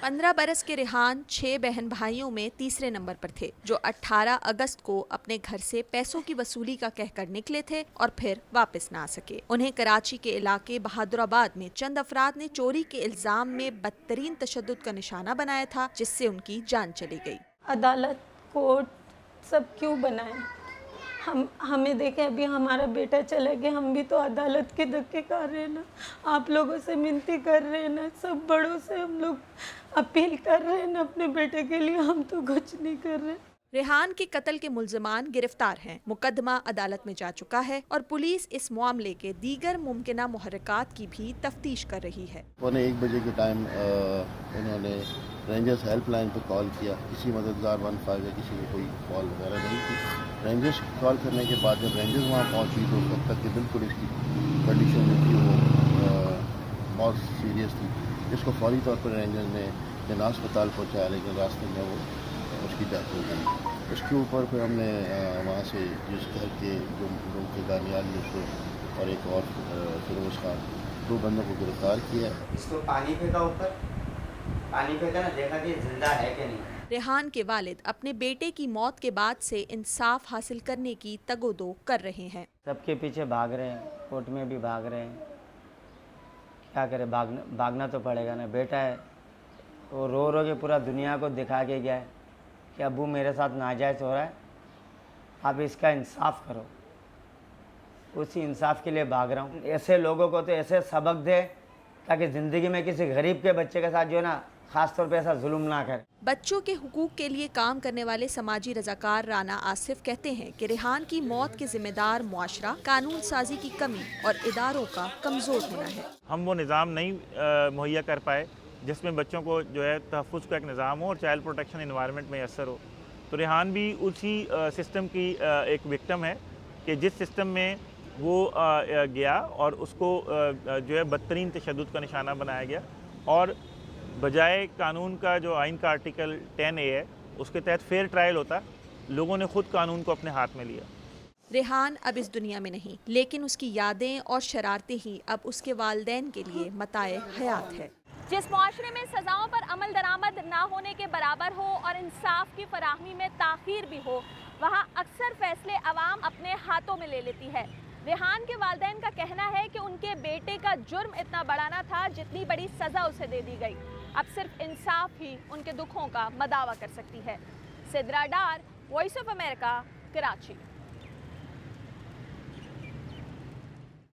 15 बरस के रेहान 6 बहन भाइयों में तीसरे नंबर पर थे, जो 18 अगस्त को अपने घर से पैसों की वसूली का कहकर निकले थे और फिर वापस ना आ सके। उन्हें कराची के इलाके बहादुराबाद में चंद अफराद ने चोरी के इल्जाम में बदतरीन तशद्दुद का निशाना बनाया था, जिससे उनकी जान चली गई। अदालत, कोर्ट सब क्यों बनाए? हमें देखें, अभी हमारा बेटा चला गया, हम भी तो अदालत के धक्के खा रहे हैं ना। आप लोगों से मिनती कर रहे हैं ना, सब बड़ों से हम लोग अपील कर रहे हैं ना अपने बेटे के लिए, हम तो कुछ नहीं कर रहे। रेहान के कत्ल के मुल्जिमान गिरफ्तार हैं। मुकदमा अदालत में जा चुका है और पुलिस इस मामले के दीगर मुमकिना मुहर्रिकात की भी तफ्तीश कर रही है। 1 बजे के टाइम उन्होंने रेंजर्स हेल्पलाइन पर कॉल किया, किसी मददगार 15 या किसी को कोई कॉल वगैरह नहीं थी। रेंजर्स कॉल करने के बाद जब रेंजर्स वहाँ पहुँची तो तब तक कि बिल्कुल इसकी कंडीशन जो थी वो बहुत सीरियस थी, जिसको फौरी तौर पर रेंजर्स ने जना अस्पताल पहुँचाया, लेकिन रास्ते में वो उसकी डेथ हो गई। उसके ऊपर फिर हमने वहाँ से जिस घर के जो लोग थे, दानियाल यूसुफ और एक और फिरोज खान, 2 बंदों को गिरफ्तार किया। इसको पानी फेंका ऊपर, पानी फेंका ना, देखा कि जिंदा है कि नहीं। रेहान के वालिद अपने बेटे की मौत के बाद से इंसाफ हासिल करने की तगोदो कर रहे हैं। सबके पीछे भाग रहे हैं, कोर्ट में भी भाग रहे हैं, क्या करें, भागना तो पड़ेगा ना। बेटा है वो रो रो के पूरा दुनिया को दिखा के गया है कि अब्बू मेरे साथ नाजायज़ हो रहा है, आप इसका इंसाफ करो। उसी इंसाफ के लिए भाग रहा हूँ। ऐसे लोगों को तो ऐसे सबक दे ताकि ज़िंदगी में किसी गरीब के बच्चे के साथ जो है ना, ख़ास तौर पे ऐसा जुल्म ना करे। बच्चों के हुकूक के लिए काम करने वाले समाजी रज़ाकार राना आसिफ कहते हैं कि रेहान की मौत के जिम्मेदार मुआशरा, कानून साजी की कमी और इदारों का कमज़ोर होना है। हम वो निज़ाम नहीं मुहैया कर पाए जिसमें बच्चों को जो है तहफ़्फ़ुज़ का एक निज़ाम हो और चाइल्ड प्रोटेक्शन इन्वायरमेंट में असर हो। तो रेहान भी उसी सिस्टम की एक विक्टिम है कि जिस सिस्टम में वो गया और उसको जो है बदतरीन तशद्दुद का निशाना बनाया गया, और बजाय कानून का जो आइन का आर्टिकल 10A है उसके तहत फेयर ट्रायल होता, लोगों ने खुद कानून को अपने हाथ में लिया। रेहान अब इस दुनिया में नहीं, लेकिन उसकी यादें और शरारतें ही अब उसके वालिदैन के लिए मताए हयात है। जिस मुआशरे में सजाओं पर अमल दरामद ना होने के बराबर हो और इंसाफ की फराहमी में ताख़ीर भी हो, वहाँ अक्सर फैसले अवाम अपने हाथों में ले लेती है। रेहान के वालिदैन का कहना है कि उनके बेटे का जुर्म इतना बड़ा ना था जितनी बड़ी सज़ा उसे दे दी गई। अब सिर्फ इंसाफ ही उनके दुखों का मदावा कर सकती है। सिद्रा डार, वॉइस ऑफ अमेरिका, कराची।